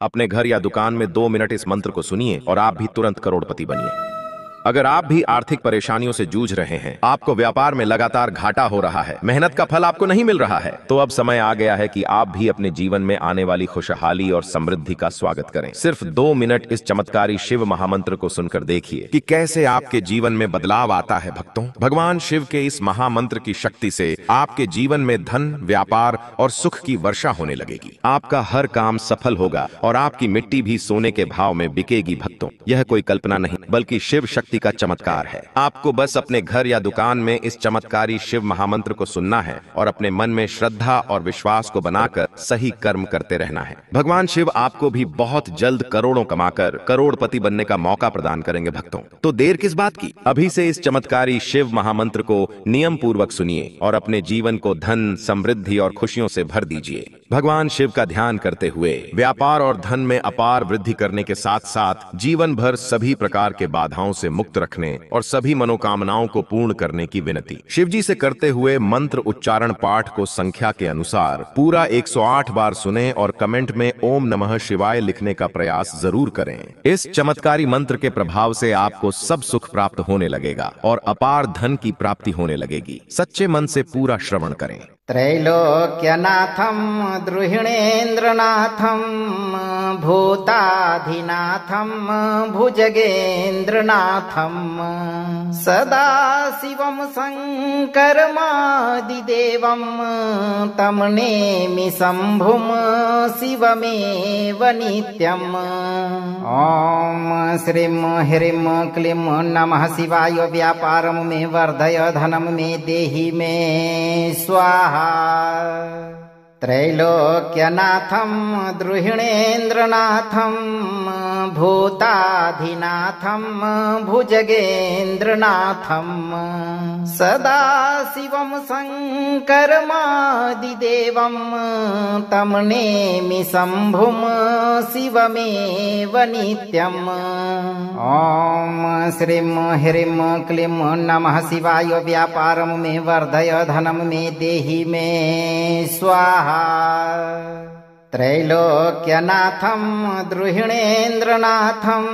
अपने घर या दुकान में 2 मिनट इस मंत्र को सुनिए और आप भी तुरंत करोड़पति बनिए। अगर आप भी आर्थिक परेशानियों से जूझ रहे हैं, आपको व्यापार में लगातार घाटा हो रहा है, मेहनत का फल आपको नहीं मिल रहा है, तो अब समय आ गया है कि आप भी अपने जीवन में आने वाली खुशहाली और समृद्धि का स्वागत करें। सिर्फ 2 मिनट इस चमत्कारी शिव महामंत्र को सुनकर देखिए कि कैसे आपके जीवन में बदलाव आता है। भक्तों, भगवान शिव के इस महामंत्र की शक्ति से आपके जीवन में धन, व्यापार और सुख की वर्षा होने लगेगी। आपका हर काम सफल होगा और आपकी मिट्टी भी सोने के भाव में बिकेगी। भक्तों, यह कोई कल्पना नहीं बल्कि शिव शक्ति का चमत्कार है। आपको बस अपने घर या दुकान में इस चमत्कारी शिव महामंत्र को सुनना है और अपने मन में श्रद्धा और विश्वास को बनाकर सही कर्म करते रहना है। भगवान शिव आपको भी बहुत जल्द करोड़ों कमाकर करोड़पति बनने का मौका प्रदान करेंगे। भक्तों, तो देर किस बात की, अभी से इस चमत्कारी शिव महामंत्र को नियम पूर्वक सुनिए और अपने जीवन को धन, समृद्धि और खुशियों से भर दीजिए। भगवान शिव का ध्यान करते हुए व्यापार और धन में अपार वृद्धि करने के साथ साथ जीवन भर सभी प्रकार के बाधाओं से मुक्त रखने और सभी मनोकामनाओं को पूर्ण करने की विनती। शिव जी से करते हुए मंत्र उच्चारण पाठ को संख्या के अनुसार पूरा 108 बार सुने और कमेंट में ओम नमः शिवाय लिखने का प्रयास जरूर करें। इस चमत्कारी मंत्र के प्रभाव से आपको सब सुख प्राप्त होने लगेगा और अपार धन की प्राप्ति होने लगेगी। सच्चे मन से पूरा श्रवण करें। त्रैलोक्यनाथं द्रुहिणेन्द्रनाथं भूताधिनाथं भुजगेन्द्रनाथं सदाशिवं शङ्करमादिदेवं तं नेमि शम्भुं शिवमेव नित्यम्। ॐ श्रीं ह्रीं क्लीं नमः शिवाय। व्यापारं मे वर्धय, धनं मे देहि मे स्वाहा। त्रैलोक्यनाथं द्रुहिणेन्द्रनाथं भूताधिनाथं भुजगेन्द्रनाथं सदाशिवं शङ्करमादिदेवं तं नेमि शम्भुं शिवमेव नित्यम्। ॐ श्रीं ह्रीं क्लीं नमः शिवाय। व्यापारं मे वर्धय, धनं मे देहि मे स्वाहा। त्रैलोक्यनाथं द्रुहिणेन्द्रनाथं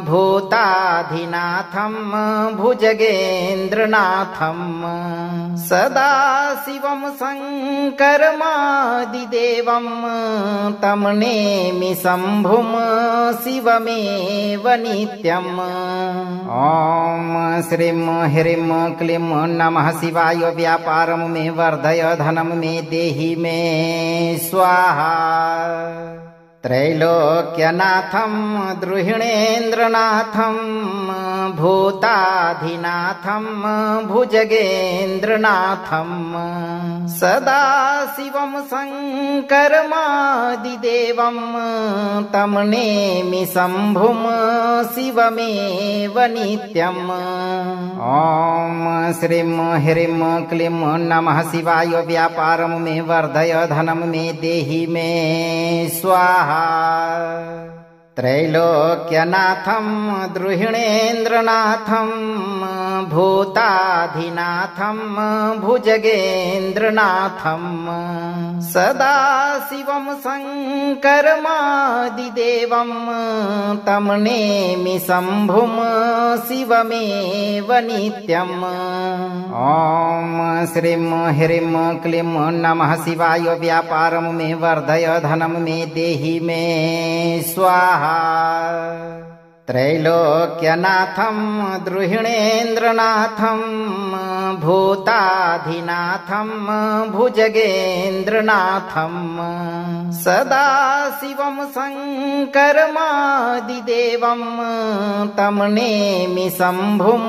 भूताधिनाथं भुजगेन्द्रनाथं सदाशिवं शङ्करमादिदेवं तं नेमि शम्भुं शिवमेव नित्यम्। ॐ श्रीं ह्रीं क्लीं नमः शिवाय। व्यापारं मे वर्धय, धनं मे देहि मे स्वाहा। त्रैलोक्यनाथं द्रुहिणेन्द्रनाथं भूताधिनाथं भुजगेन्द्रनाथं सदाशिवं शङ्करमादिदेवं तं नेमि शम्भुं शिवमेव नित्यम्। ॐ श्रीं ह्रीं क्लीं नमः शिवाय। व्यापारं मे वर्धय, धनं मे देहि मे स्वाहा। त्रैलोक्यनाथं द्रुहिणेन्द्रनाथं भूताधिनाथं भुजगेन्द्रनाथं सदाशिवं शङ्करमादिदेवं तं नेमि शम्भुं शिवमेव नित्यम्। ॐ श्रीं ह्रीं क्लीं नमः शिवाय। व्यापारं मे वर्धय, धनं मे देहि मे स्वाहा। त्रैलोक्यनाथं द्रुहिणेन्द्रनाथं भूताधिनाथं भुजगेन्द्रनाथं सदाशिवं शङ्करमादिदेवं तं नेमि शम्भुं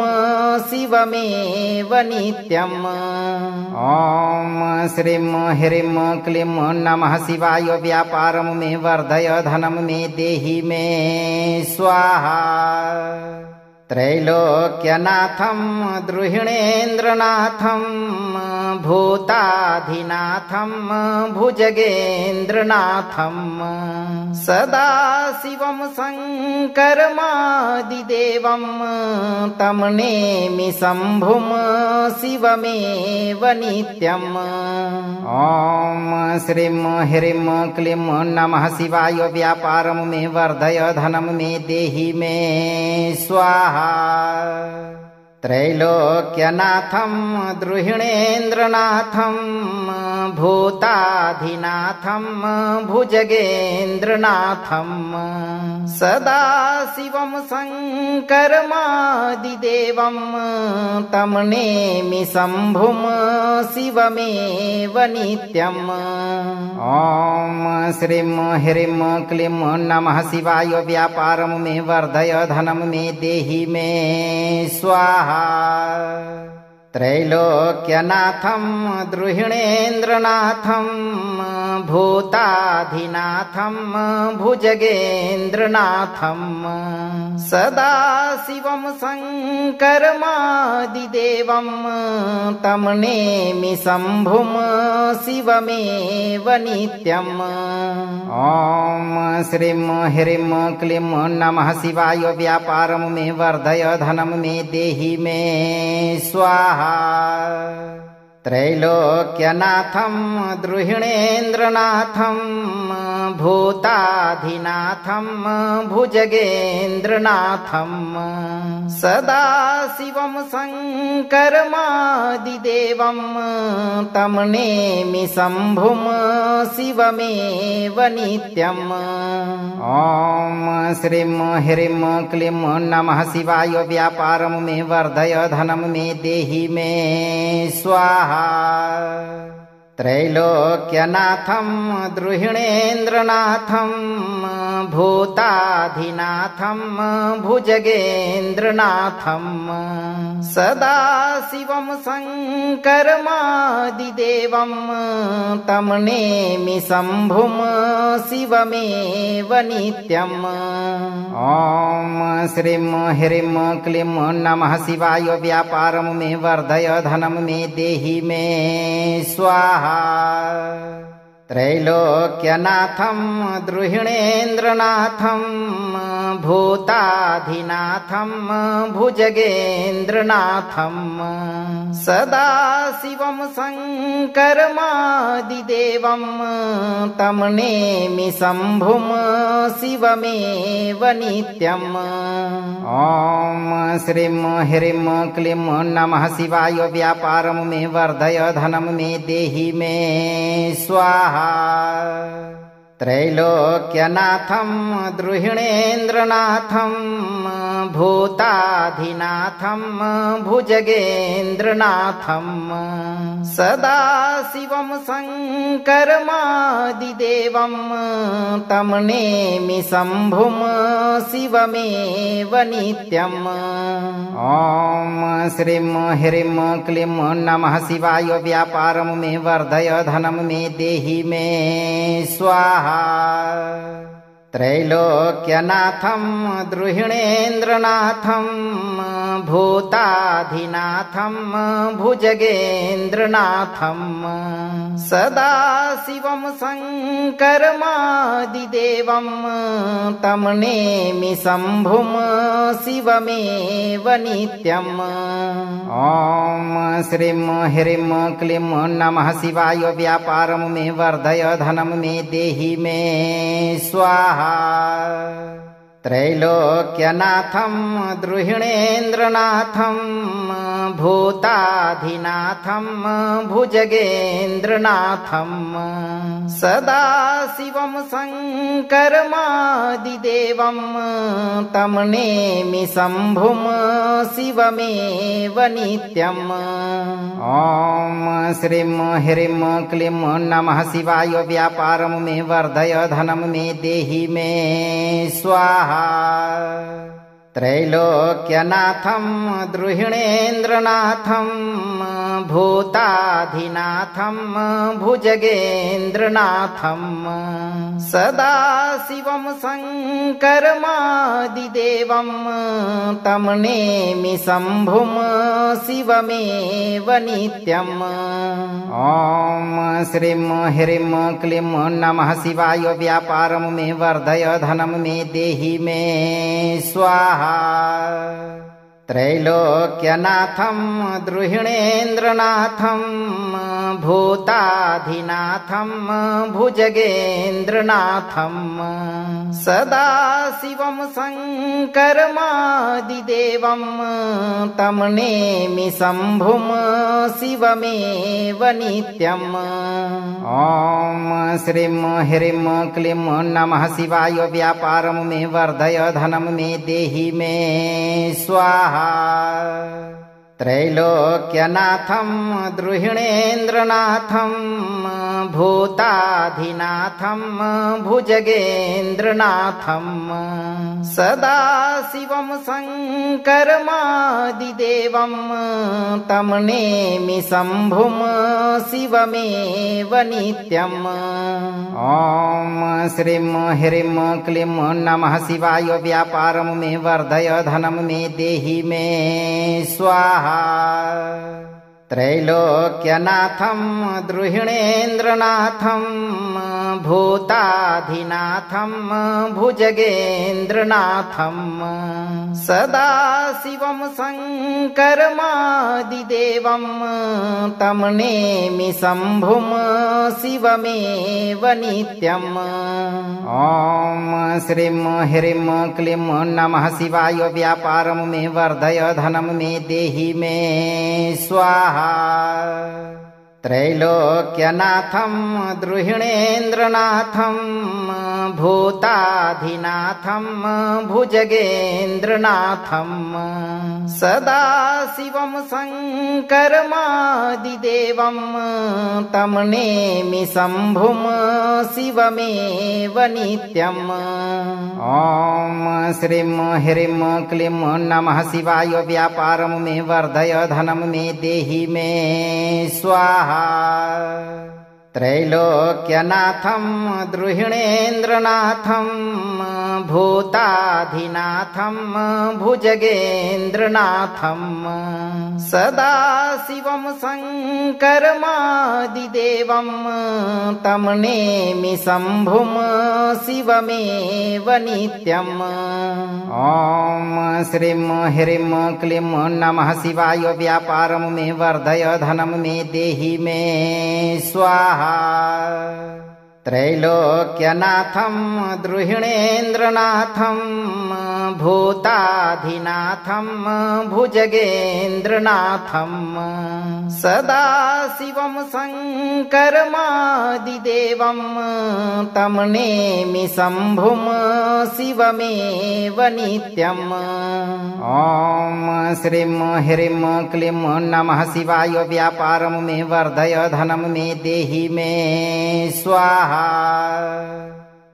शिवमेव नित्यम्। ॐ श्रीं ह्रीं क्लीं नमः शिवाय। व्यापारं मे वर्धय, धनं मे देहि मे स्वाहा। त्रैलोक्यनाथं द्रुहिणेन्द्रनाथं भूताधिनाथं भुजगेन्द्रनाथं सदाशिवं शङ्करमादिदेवं तं नेमि शम्भुं शिवमेव नित्यम्। ॐ श्रीं ह्रीं क्लीं नमः शिवाय। व्यापारं मे वर्धय धनं मे देहि मे स्वाहा। त्रैलोक्यनाथं द्रुहिणेन्द्रनाथं भूताधिनाथं भुजगेन्द्रनाथं सदाशिवं शङ्करमादिदेवं तं नेमि शम्भुं शिवमेव नित्यम्। ॐ श्रीं ह्रीं क्लीं नमः शिवाय। व्यापारं मे वर्धय धनं मे देहि मे स्वाहा। त्रैलोक्यनाथं द्रुहिणेन्द्रनाथं भूताधिनाथं भुजगेन्द्रनाथं सदाशिवं शङ्करमादिदेवं तं नेमि शम्भुं शिवमेव नित्यम्। ॐ श्रीं ह्रीं क्लीं नमः शिवाय। व्यापारं मे वर्धय धनं मे देहि मे स्वाहा। त्रैलोक्यनाथं द्रुहिणेन्द्रनाथं भूताधिनाथं भुजगेन्द्रनाथं सदाशिवं शङ्करमादिदेवं तं नेमि शम्भुं शिवमेव नित्यम्। ॐ श्रीं ह्रीं क्लीं नमः शिवाय। व्यापारं मे वर्धय धनं मे देहि मे स्वाहा। त्रैलोक्यनाथं द्रुहिणेन्द्रनाथं भूताधिनाथं भुजगेन्द्रनाथं सदाशिवं शङ्करमादिदेवं तं नेमि शम्भुं शिवमेव नित्यम्। ॐ श्रीं ह्रीं क्लीं नमः शिवाय। व्यापारं मे वर्धय धनं मे देहि मे स्वाहा। त्रैलोक्यनाथं द्रुहिणेन्द्रनाथं भूताधिनाथं भुजगेन्द्रनाथं सदाशिवं शङ्करमादिदेवं तं नेमि शम्भुं शिवमेव नित्यम्। ॐ श्रीं ह्रीं क्लीं नमः शिवाय। व्यापारं मे वर्धय धनं मे देहि मे स्वाहा। त्रैलोक्यनाथं द्रुहिणेन्द्रनाथं भूताधिनाथं भुजगेन्द्रनाथं सदाशिवं शङ्करमादिदेवं तं नेमि शम्भुं शिवमेव नित्यम्। ॐ श्रीं ह्रीं क्लीं नमः शिवाय। व्यापारं मे वर्धय धनं मे देहि मे स्वाहा। त्रैलोक्यनाथं द्रुहिणेन्द्रनाथं भूताधिनाथं भुजगेन्द्रनाथं सदाशिवं शङ्करमादिदेवं तं नेमि शम्भुं शिवमेव नित्यम्। ॐ श्रीं ह्रीं क्लीं नमः शिवाय। व्यापारं मे वर्धय धनं मे देहि मे स्वाहा। त्रैलोक्यनाथं द्रुहिणेन्द्रनाथं भूताधिनाथं भुजगेन्द्रनाथं सदाशिवं शङ्करमादिदेवं तं नेमि शम्भुं शिवमेव नित्यम्। ॐ श्रीं ह्रीं क्लीं नमः शिवाय। व्यापारं मे वर्धय धनं मे देहि मे स्वाहा। त्रैलोक्यनाथं द्रुहिणेन्द्रनाथं भूताधिनाथं भुजगेन्द्रनाथं सदाशिवं शङ्करमादिदेवं तं नेमि शम्भुं शिवमेव नित्यम्। ॐ श्रीं ह्रीं क्लीं नमः शिवाय। व्यापारं मे वर्धय धनं मे देहि मे स्वाहा। त्रैलोक्यनाथं द्रुहिणेन्द्रनाथं भूताधिनाथं भुजगेन्द्रनाथं सदाशिवं शङ्करमादिदेवं तं नेमि शम्भुं शिवमेव नित्यम्। ॐ श्रीं ह्रीं क्लीं नमः शिवाय। व्यापारं मे वर्धय धनं मे देहि मे स्वाहा। त्रैलोक्यनाथं द्रुहिणेन्द्रनाथं भूताधिनाथं भुजगेन्द्रनाथं सदाशिवं शङ्करमादिदेवं तं नेमि शम्भुं शिवमेव नित्यम्। ॐ श्रीं ह्रीं क्लीं नमः शिवाय। व्यापारं मे वर्धय धनं मे देहि मे स्वाहा। त्रैलोक्यनाथं द्रुहिणेन्द्रनाथं भूताधिनाथं भुजगेन्द्रनाथं सदाशिवं शङ्करमादिदेवं तं नेमि शम्भुं शिवमेव नित्यम्। ॐ श्रीं ह्रीं क्लीं नमः शिवाय। व्यापारं मे वर्धय धनं मे देहि मे स्वाहा। त्रैलोक्यनाथं द्रुहिणेन्द्रनाथं भूताधिनाथं भुजगेन्द्रनाथं सदाशिवं शङ्करमादिदेवं तं नेमि शम्भुं शिवमेव नित्यम्। ॐ श्रीं ह्रीं क्लीं नमः शिवाय। व्यापारं मे वर्धय धनं मे देहि मे स्वाहा। त्रैलोक्यनाथं द्रुहिणेन्द्रनाथं भूताधिनाथं भुजगेन्द्रनाथं सदाशिवं शङ्करमादिदेवं तं नेमि शम्भुं शिवमेव नित्यम्। ॐ श्रीं ह्रीं क्लीं नमः शिवाय। व्यापारं मे वर्धय धनं मे देहि मे स्वाहा। त्रैलोक्यनाथं द्रुहिणेन्द्रनाथं भूताधिनाथं भुजगेन्द्रनाथं सदाशिवं शङ्करमादिदेवं तं नेमि शम्भुं शिवमेव नित्यम्। ॐ श्रीं ह्रीं क्लीं नमः शिवाय। व्यापारं मे वर्धय धनं मे देहि मे स्वाहा।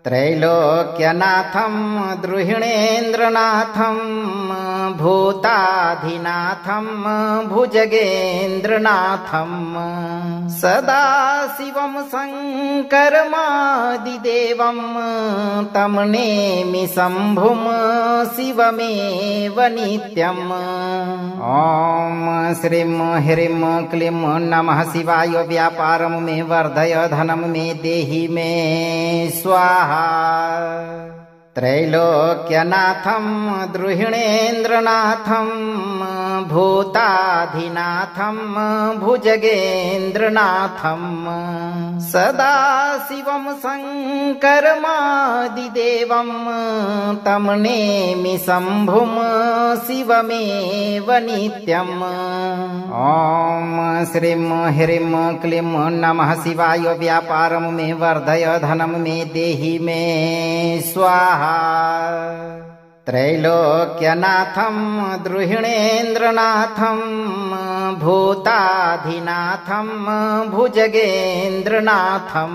त्रैलोक्यनाथं द्रुहिणेन्द्रनाथं भूताधिनाथं भुजगेन्द्रनाथं सदाशिवं शङ्करमादिदेवं तं नेमि शम्भुं शिवमेव नित्यम्। ॐ श्रीं ह्रीं क्लीं नमः शिवाय। व्यापारं मे वर्धय धनं मे देहि मे स्वाहा। त्रैलोक्यनाथं द्रुहिणेन्द्रनाथं भूताधिनाथं भुजगेन्द्रनाथं सदाशिवं शङ्करमादिदेवं तं नेमि शम्भुं शिवमेव नित्यम्। ॐ श्रीं ह्रीं क्लीं नमः शिवाय। व्यापारं मे वर्धय धनं मे देहि मे स्वाहा। त्रैलोक्यनाथं द्रुहिणेन्द्रनाथं भूताधिनाथं भुजगेन्द्रनाथं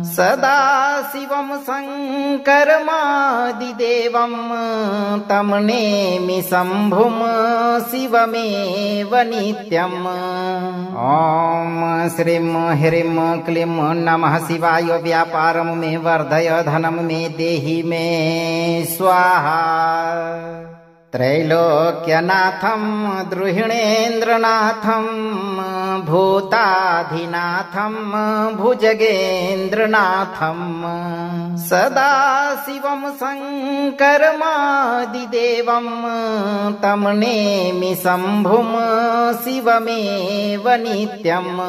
सदाशिवं शङ्करमादिदेवं तं नेमि शम्भुं शिवमेव नित्यम्। ॐ श्रीं ह्रीं क्लीं नमः शिवाय। व्यापारं मे वर्धय, धनं मे देहि मे स्वाहा। त्रैलोक्यनाथं द्रुहिणेन्द्रनाथं भूताधिनाथं भुजगेन्द्रनाथं सदाशिवं शङ्करमादिदेवं तं नेमि शम्भुं शिवमेव नित्यम्।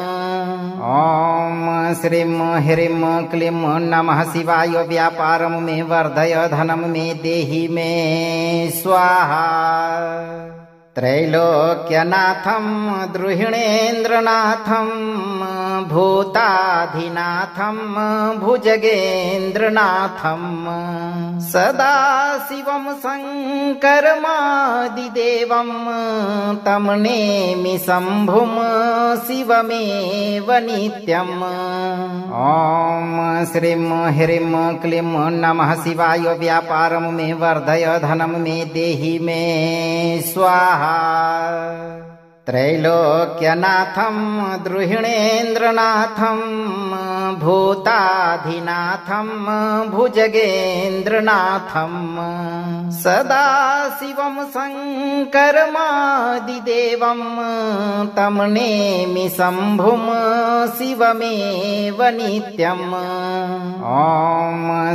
ॐ श्रीं ह्रीं क्लीं नमः शिवाय। व्यापारं मे वर्धय, धनं मे देहि मे स्वाहा। त्रैलोक्यनाथं द्रुहिणेन्द्रनाथं भूताधिनाथं भुजगेन्द्रनाथं सदाशिवं शङ्करमादिदेवं तं नेमि शम्भुं शिवमेव नित्यम्। ॐ श्रीं ह्रीं क्लीं नमः शिवाय। व्यापारं मे वर्धय, धनं मे देहि मे स्वाहा। त्रैलोक्यनाथं द्रुहिणेन्द्रनाथं भूताधिनाथं भुजगेन्द्रनाथं सदाशिवं शङ्करमादिदेवं तं नेमि शम्भुं शिवमेव नित्यम्। ॐ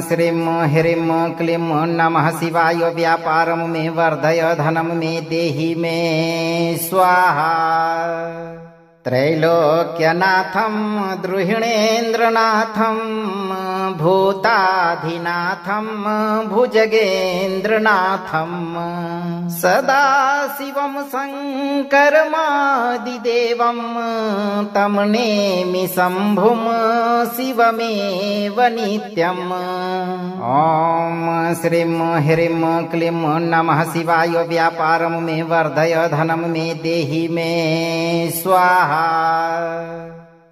श्रीं ह्रीं क्लीं नमः शिवाय। व्यापारं मे वर्धय, धनं मे देहि मे स्वाहा। त्रैलोक्यनाथं द्रुहिणेन्द्रनाथं भूताधिनाथं भुजगेन्द्रनाथं सदाशिवं शङ्करमादिदेवं तं नेमि शम्भुं शिवमेव नित्यम्। ॐ श्रीं ह्रीं क्लीं नमः शिवाय। व्यापारं मे वर्धय, धनं मे देहि मे स्वाहा।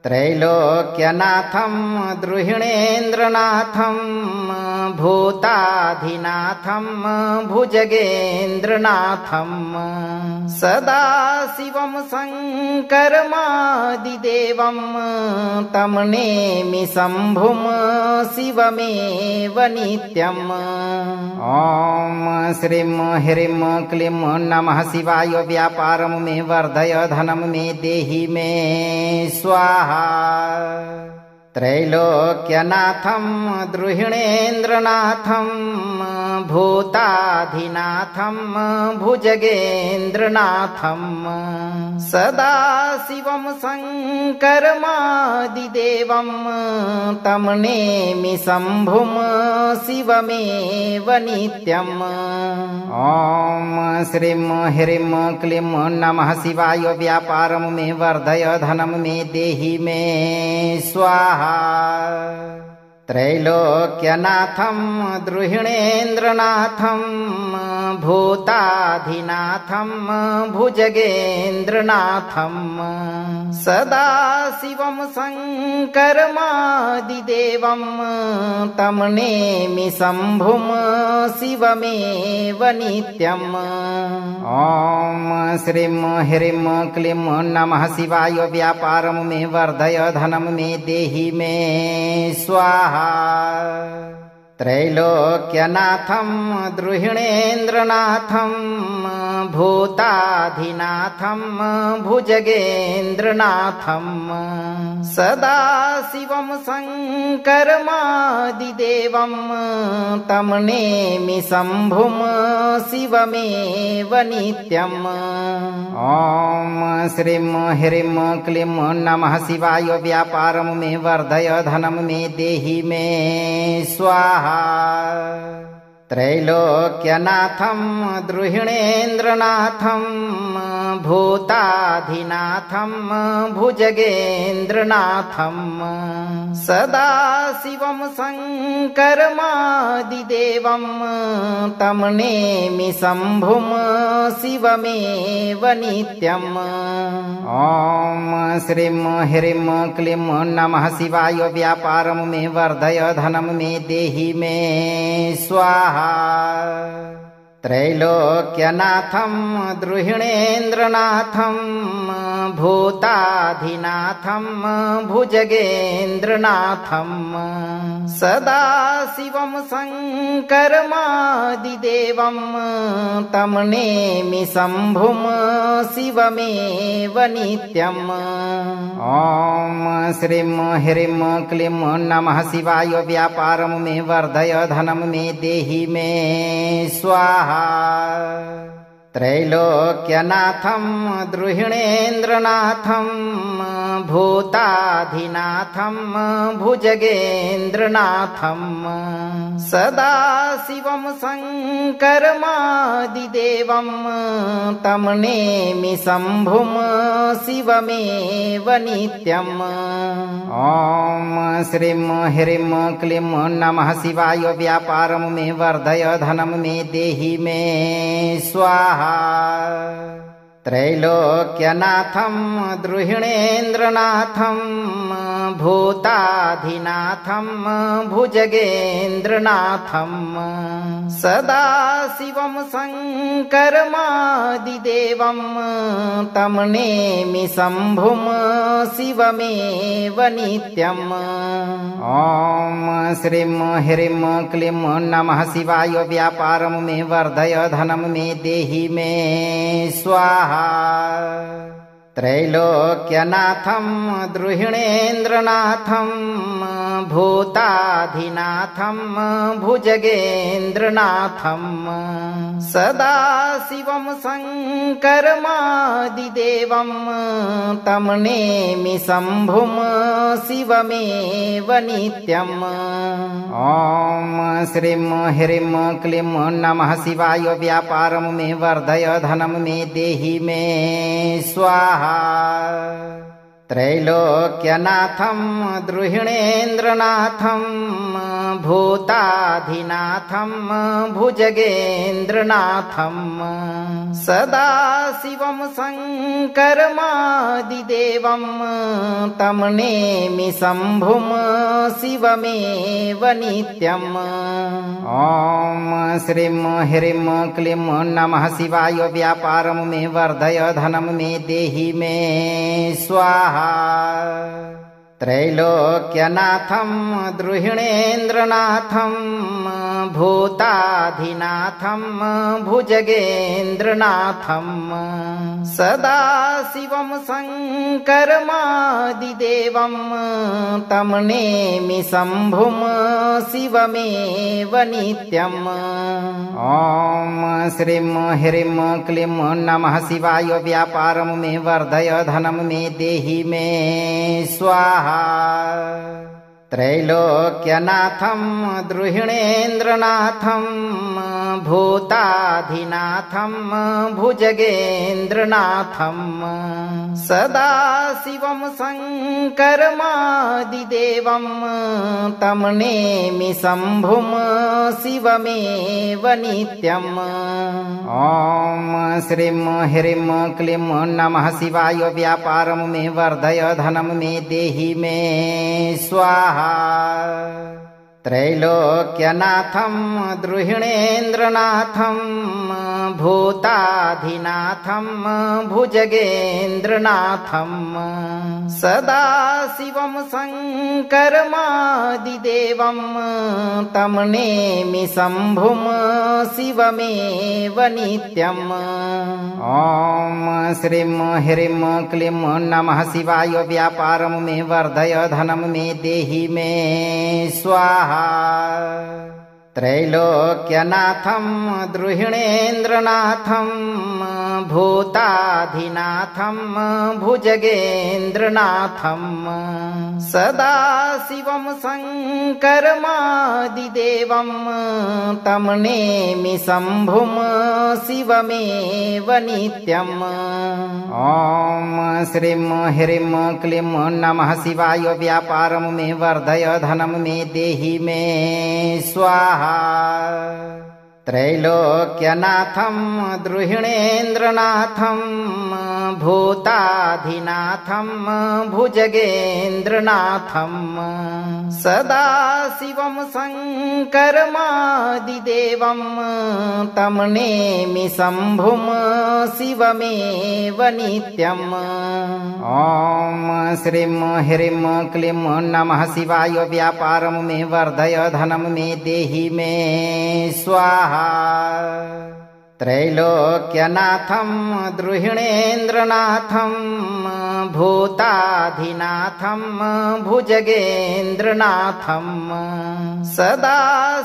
त्रैलोक्यनाथं द्रुहिणेन्द्रनाथं भूताधिनाथं भुजगेन्द्रनाथं सदाशिवं शङ्करमादिदेवं तं नेमि शम्भुं शिवमेव नित्यम्। ॐ श्रीं ह्रीं क्लीं नमः शिवाय। व्यापारं मे वर्धय, धनं मे देहि मे स्वाहा। त्रैलोक्यनाथं द्रुहिणेन्द्रनाथं भूताधिनाथं भुजगेन्द्रनाथं सदाशिवं शङ्करमादिदेवं तं नेमि शम्भुं शिवमेव नित्यम्। ॐ श्रीं ह्रीं क्लीं नमः शिवाय। व्यापारं मे वर्धय, धनं मे देहि मे स्वाहा। त्रैलोक्यनाथं द्रुहिणेन्द्रनाथं भूताधिनाथं भुजगेन्द्रनाथं सदाशिवं शङ्करमादिदेवं तं नेमि शम्भुं शिवमेव नित्यम्। ॐ श्रीं ह्रीं क्लीं नमः शिवाय। व्यापारं मे वर्धय, धनं मे देहि मे स्वाहा। त्रैलोक्यनाथं द्रुहिणेन्द्रनाथं भूताधिनाथं भुजगेन्द्रनाथं सदाशिवं शङ्करमादिदेवं तं नेमि शम्भुं शिवमेव नित्यम्। ॐ श्रीं ह्रीं क्लीं नमः शिवाय। व्यापारं मे वर्धय, धनं मे देहि मे स्वाहा। त्रैलोक्यनाथं द्रुहिणेन्द्रनाथं भूताधिनाथं भुजगेन्द्रनाथं सदाशिवं शङ्करमादिदेवं तं नेमि शम्भुं शिवमेव नित्यम्। ॐ श्रीं ह्रीं क्लीं नमः शिवाय। व्यापारं मे वर्धय, धनं मे देहि मे स्वाहा। त्रैलोक्यनाथं द्रुहिणेन्द्रनाथं भूताधिनाथं भुजगेन्द्रनाथं सदाशिवं शङ्करमादिदेवं तं नेमि शम्भुं शिवमेव नित्यम्। ॐ श्रीं ह्रीं क्लीं नमः शिवाय। व्यापारं मे वर्धय, धनं मे देहि मे स्वाहा। त्रैलोक्यनाथं द्रुहिणेन्द्रनाथं भूताधिनाथं भुजगेन्द्रनाथं सदाशिवं शङ्करमादिदेवं तं नेमि शम्भुं शिवमेव नित्यम्। ॐ श्रीं ह्रीं क्लीं नमः शिवाय। व्यापारं मे वर्धय, धनं मे देहि मे स्वाहा। त्रैलोक्यनाथं द्रुहिणेन्द्रनाथं भूताधिनाथं भुजगेन्द्रनाथं सदाशिवं शङ्करमादिदेवं तं नेमि शम्भुं शिवमेव नित्यम्। ॐ श्रीं ह्रीं क्लीं नमः शिवाय। व्यापारं मे वर्धय, धनं मे देहि मे स्वाहा। त्रैलोक्यनाथं द्रुहिणेन्द्रनाथं भूताधिनाथं भुजगेन्द्रनाथं सदाशिवं शङ्करमादिदेवं तं नेमि शम्भुं शिवमेव नित्यम्। ॐ श्रीं ह्रीं क्लीं नमः शिवाय। व्यापारं मे वर्धय, धनं मे देहि मे स्वाहा। त्रैलोक्यनाथं द्रुहिणेन्द्रनाथं भूताधिनाथं भुजगेन्द्रनाथं सदाशिवं शङ्करमादिदेवं तं नेमि शम्भुं शिवमेव नित्यम्। ॐ श्रीं ह्रीं क्लीं नमः शिवाय। व्यापारं मे वर्धय, धनं मे देहि मे स्वाहा। त्रैलोक्यनाथं द्रुहिणेन्द्रनाथं भूताधिनाथं भुजगेन्द्रनाथं सदाशिवं शङ्करमादिदेवं तं नेमि शम्भुं शिवमेव नित्यम्। ॐ श्रीं ह्रीं क्लीं नमः शिवाय। व्यापारं मे वर्धय, धनं मे देहि मे स्वाहा। त्रैलोक्यनाथं द्रुहिणेन्द्रनाथं भूताधिनाथं भुजगेन्द्रनाथं सदाशिवं शङ्करमादिदेवं तं नेमि शम्भुं शिवमेव नित्यम्। ॐ श्रीं ह्रीं क्लीं नमः शिवाय। व्यापारं मे वर्धय, धनं मे देहि मे स्वाहा। त्रैलोक्यनाथं द्रुहिणेन्द्रनाथं भूताधिनाथं भुजगेन्द्रनाथं सदाशिवं शङ्करमादिदेवं तं नेमि शम्भुं शिवमेव नित्यम्। ॐ श्रीं ह्रीं क्लीं नमः शिवाय। व्यापारं मे वर्धय, धनं मे देहि मे स्वाहा। त्रैलोक्यनाथं द्रुहिणेन्द्रनाथं भूताधिनाथं भुजगेन्द्रनाथं सदाशिवं शङ्करमादिदेवं तं नेमि शम्भुं शिवमेव नित्यम् ॐ श्रीं ह्रीं क्लीं नमः शिवाय व्यापारं मे वर्धय धनं मे देहि मे स्वाहा त्रैलोक्यनाथं द्रुहिणेन्द्रनाथं भूताधिनाथं भुजगेन्द्रनाथं सदा शिवं शङ्करमादिदेवं तं नेमि शम्भुं शिवमेव नित्यम् ॐ श्रीं ह्रीं क्लीं नमः शिवाय व्यापारं मे वर्धय धनं मे देहि मे स्वाहा त्रैलोक्यनाथं द्रुहिणेन्द्रनाथं भूताधिनाथं भुजगेन्द्रनाथं सदा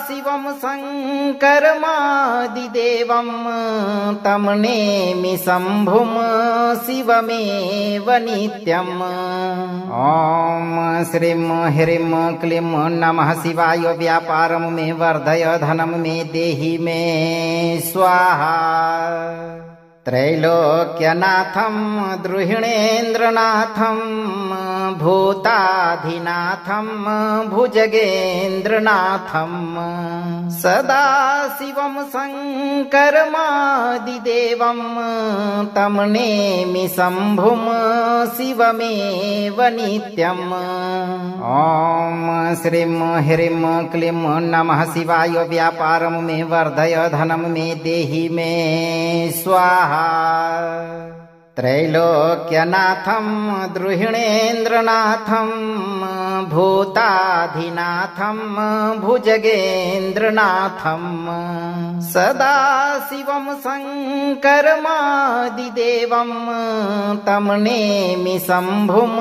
शिवं शङ्करमादिदेवं तं नेमि शम्भुं शिवमेव नित्यम् ॐ श्रीं ह्रीं क्लीं नमः शिवाय व्यापारं मे वर्धय धनं मे देहि मे स्वाहा त्रैलोक्यनाथं द्रुहिणेन्द्रनाथं भूताधिनाथं भुजगेन्द्रनाथं सदा शिवं शङ्करमादिदेवं तं नेमि शम्भुं शिवमेव नित्यम् ॐ श्रीं ह्रीं क्लीं नमः शिवाय व्यापारं मे वर्धय धनं मे देहि मे स्वाहा त्रैलोक्यनाथं द्रुहिणेन्द्रनाथं भूताधिनाथं भुजगेन्द्रनाथं सदा शिवं शङ्करमादिदेवं तं नेमि शम्भुं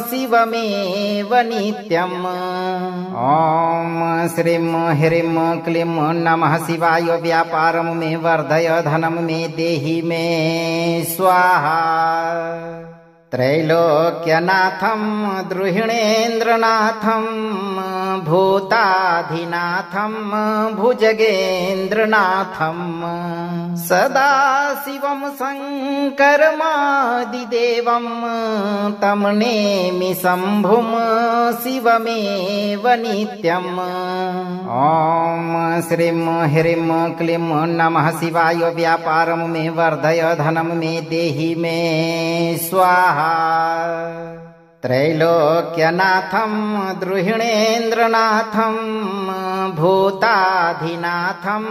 शिवमेव नित्यम् ॐ श्रीं ह्रीं क्लीं नमः शिवाय व्यापारं मे वर्धय धनं मे देहि मे स्वाहा त्रैलोक्यनाथं द्रुहिणेन्द्रनाथं भूताधिनाथं भुजगेन्द्रनाथं सदा शिवं शङ्करमादिदेवं तं नेमि शम्भुं शिवमेव नित्यम् ॐ श्रीं ह्रीं क्लीं नमः शिवाय व्यापारं मे वर्धय धनं मे देहि मे स्वाहा त्रैलोक्यनाथं द्रुहिणेन्द्रनाथं भूताधिनाथं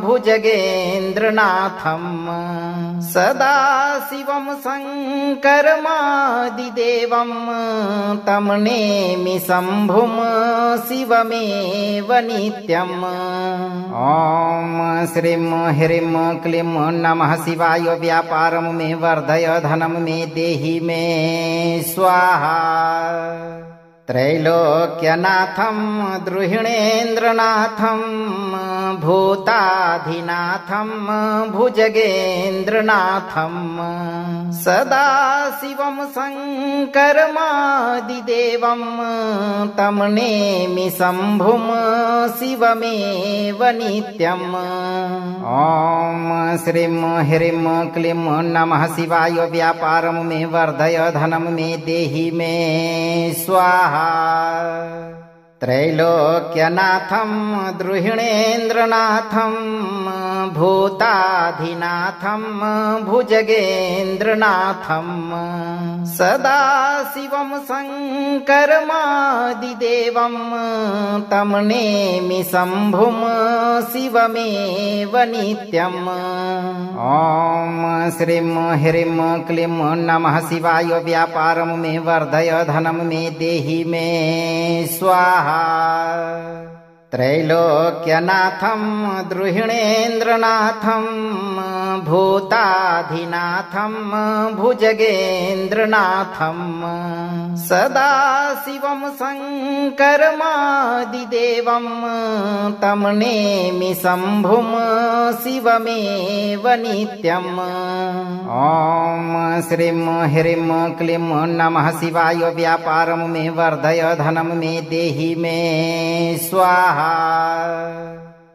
भुजगेन्द्रनाथं सदा शिवं शङ्करमादिदेवं तं नेमि शम्भुं शिवमेव नित्यम् ॐ श्रीं ह्रीं क्लीं नमः शिवाय व्यापारं मे वर्धय धनं मे देहि मे स्वाहा त्रैलोक्यनाथं द्रुहिणेन्द्रनाथं भूताधिनाथं भुजगेन्द्रनाथं सदा शिवं शङ्करमादिदेवं तं नेमि शम्भुं शिवमेव नित्यम् ॐ श्रीं ह्रीं क्लीं नमः शिवाय व्यापारं मे वर्धय धनं मे देहि मे स्वाहा त्रैलोक्यनाथं द्रुहिणेन्द्रनाथं भूताधिनाथं भुजगेन्द्रनाथं सदा शिवं शङ्करमादिदेवं तं नेमि शम्भुं शिवमेव नित्यम् ॐ श्रीं ह्रीं क्लीं नमः शिवाय व्यापारं मे वर्धय धनं मे देहि मे स्वाहा त्रैलोक्यनाथं द्रुहिणेन्द्रनाथं भूताधिनाथं भुजगेन्द्रनाथं सदा शिवं शङ्करमादिदेवं तं नेमि शम्भुं शिवमेव नित्यम् ॐ श्रीं ह्रीं क्लीं नमः शिवाय व्यापारं मे वर्धय धनं मे देहि मे स्वाहा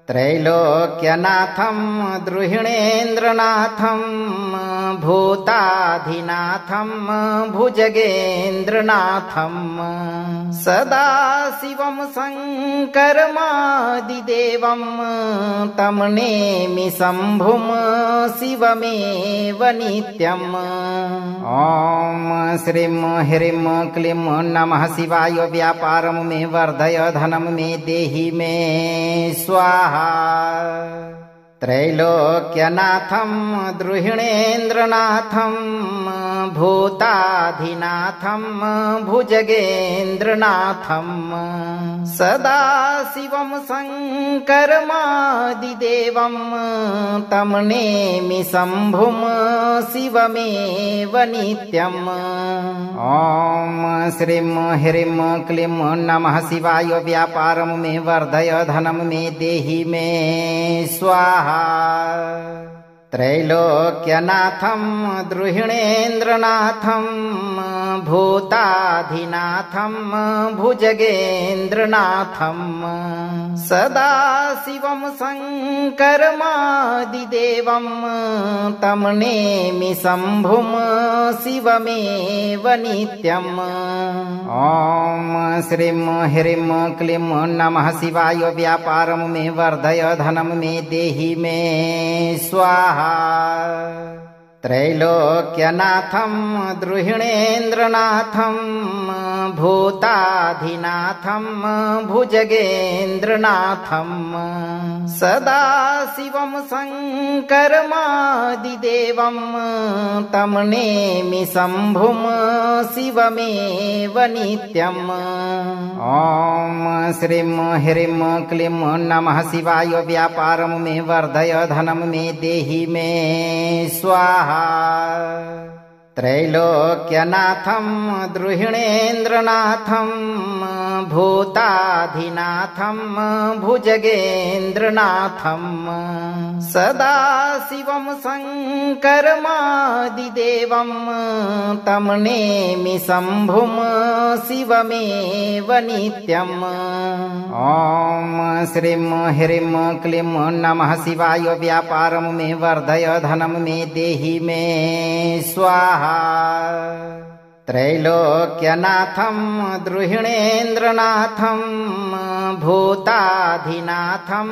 त्रैलोक्यनाथं द्रुहिणेन्द्रनाथं भूताधिनाथं भुजगेन्द्रनाथं सदाशिवं शङ्करमादिदेवं तं नेमि शम्भुं शिवमेव नित्यम्। ॐ श्रीं ह्रीं क्लीं नमः शिवाय। व्यापारं मे वर्धय, धनं मे देहि मे स्वाहा। त्रैलोक्यनाथं द्रुहिणेन्द्रनाथं भूताधिनाथं भुजगेन्द्रनाथं सदाशिवं शङ्करमादिदेवं तं नेमि शम्भुं शिवमेव नित्यम्। ॐ श्रीं ह्रीं क्लीं नमः शिवाय। व्यापारं मे वर्धय, धनं मे देहि मे स्वाहा। त्रैलोक्यनाथं द्रुहिणेन्द्रनाथं भूताधिनाथं भुजगेन्द्रनाथं सदाशिवं शङ्करमादिदेवं तं नेमि शम्भुं शिवमेव नित्यम्। ॐ श्रीं ह्रीं क्लीं नमः शिवाय। व्यापारं मे वर्धय, धनं मे देहि मे स्वाहा। त्रैलोक्यनाथं द्रुहिणेन्द्रनाथं भूताधिनाथं भुजगेन्द्रनाथं सदाशिवं शङ्करमादिदेवं तं नेमि शम्भुं शिवमेव नित्यम्। ॐ श्रीं ह्रीं क्लीं नमः शिवाय। व्यापारं मे वर्धय, धनं मे देहि मे स्वाहा। त्रैलोक्यनाथं द्रुहिणेन्द्रनाथं भूताधिनाथं भुजगेन्द्रनाथं सदाशिवं शङ्करमादिदेवं तं नेमि शम्भुं शिवमेव नित्यम्। ॐ श्रीं ह्रीं क्लीं नमः शिवाय। व्यापारं मे वर्धय, धनं मे देहि मे स्वाहा। त्रैलोक्यनाथं द्रुहिणेन्द्रनाथं भूताधिनाथं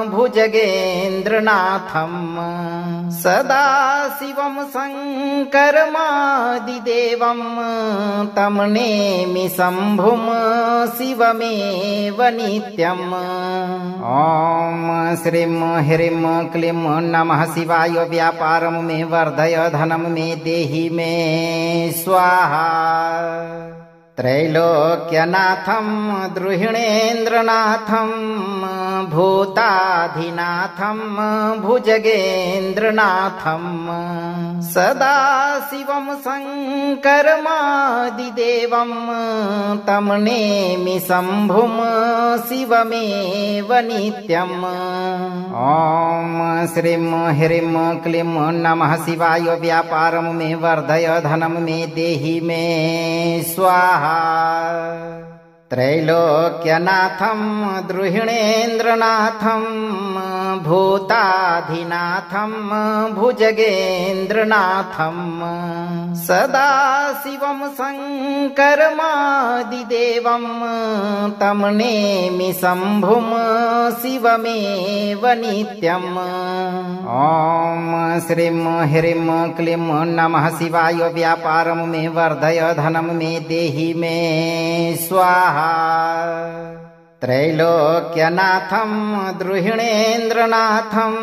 भुजगेन्द्रनाथं सदाशिवं शङ्करमादिदेवं तं नेमि शम्भुं शिवमेव नित्यम्। ॐ श्रीं ह्रीं क्लीं नमः शिवाय। व्यापारं मे वर्धय, धनं मे देहि मे स्वाहा। त्रैलोक्यनाथं द्रुहिणेन्द्रनाथं भूताधिनाथं भुजगेन्द्रनाथं सदाशिवं शङ्करमादिदेवं तं नेमि शम्भुं शिवमेव नित्यम्। ॐ श्रीं ह्रीं क्लीं नमः शिवाय। व्यापारं मे वर्धय, धनं मे देहि मे स्वाहा। त्रैलोक्यनाथं द्रुहिणेन्द्रनाथं भूताधिनाथं भुजगेन्द्रनाथं सदाशिवं शङ्करमादिदेवं तं नेमि शम्भुं शिवमेव नित्यम्। ॐ श्रीं ह्रीं क्लीं नमः शिवाय। व्यापारं मे वर्धय, धनं मे देहि मे स्वाहा। त्रैलोक्यनाथं द्रुहिणेन्द्रनाथं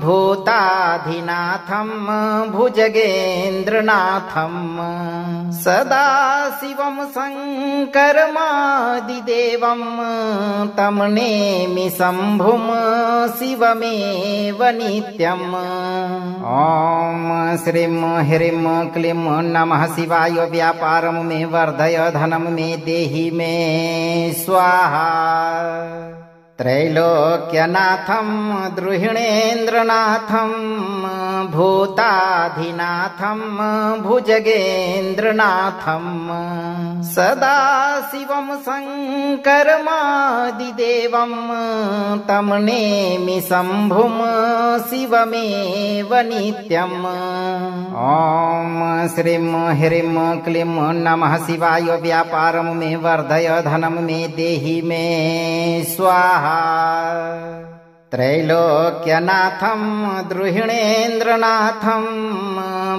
भूताधिनाथं भुजगेन्द्रनाथं सदाशिवं शङ्करमादिदेवं तं नेमि शम्भुं शिवमेव नित्यम्। ॐ श्रीं ह्रीं क्लीं नमः शिवाय। व्यापारं मे वर्धय, धनं मे देहि मे स्वाहा। त्रैलोक्यनाथं द्रुहिणेन्द्रनाथं भूताधिनाथं भुजगेन्द्रनाथं सदाशिवं शङ्करमादिदेवं तं नेमि शम्भुं शिवमेव नित्यम्। ॐ श्रीं ह्रीं क्लीं नमः शिवाय। व्यापारं मे वर्धय धनं मे देहि मे स्वाहा। त्रैलोक्यनाथं द्रुहिणेन्द्रनाथं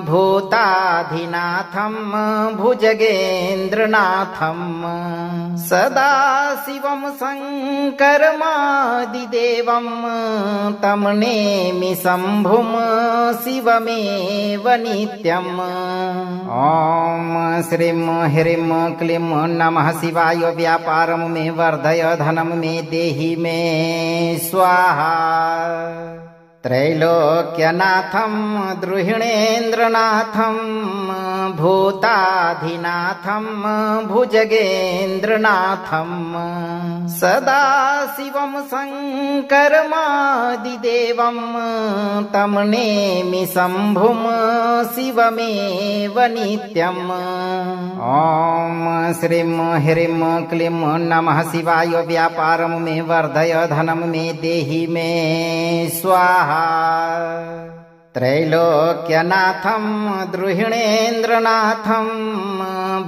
भूताधिनाथं भुजगेन्द्रनाथं सदाशिवं शङ्करमादिदेवं तं नेमि शम्भुं शिवमेव नित्यम्। ॐ श्रीं ह्रीं क्लीं नमः शिवाय। व्यापारं मे वर्धय धनं मे देहि मे स्वाहा। त्रैलोक्यनाथं द्रुहिणेन्द्रनाथं भूताधिनाथं भुजगेन्द्रनाथं सदाशिवं शङ्करमादिदेवं तं नेमि शम्भुं शिवमेव नित्यम्। ॐ श्रीं ह्रीं क्लीं नमः शिवाय। व्यापारं मे वर्धय धनं मे देहि मे स्वाहा। त्रैलोक्यनाथं द्रुहिणेन्द्रनाथं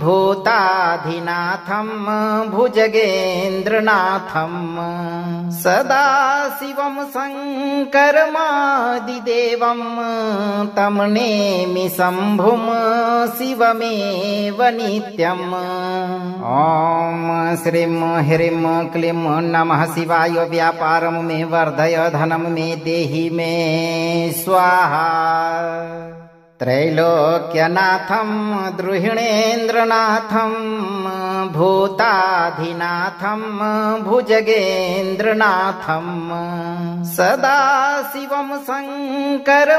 भूताधिनाथं भुजगेन्द्रनाथं सदाशिवं शङ्करमादिदेवं तं नेमि शम्भुं शिवमेव नित्यम्। ॐ श्रीं ह्रीं क्लीं नमः शिवाय। व्यापारं मे वर्धय धनं मे देहि मे स्वाहा। त्रैलोक्यनाथं द्रुहिणेन्द्रनाथं भूताधिनाथं भुजगेन्द्रनाथं सदाशिवं शङ्करमादिदेवं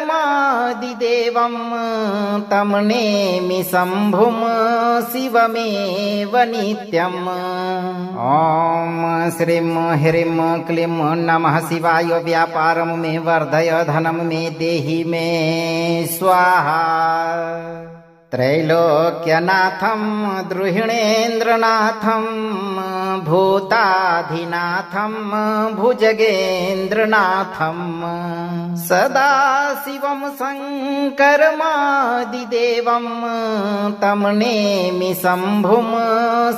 तं नेमि शम्भुं शिवमेव नित्यम्। ॐ श्रीं ह्रीं क्लीं नमः शिवाय। व्यापारं मे वर्धय धनं मे देहि मे स्वाहा। त्रैलोक्यनाथं द्रुहिणेन्द्रनाथं भूताधिनाथं भुजगेन्द्रनाथं सदाशिवं शङ्करमादिदेवं तं नेमि शम्भुं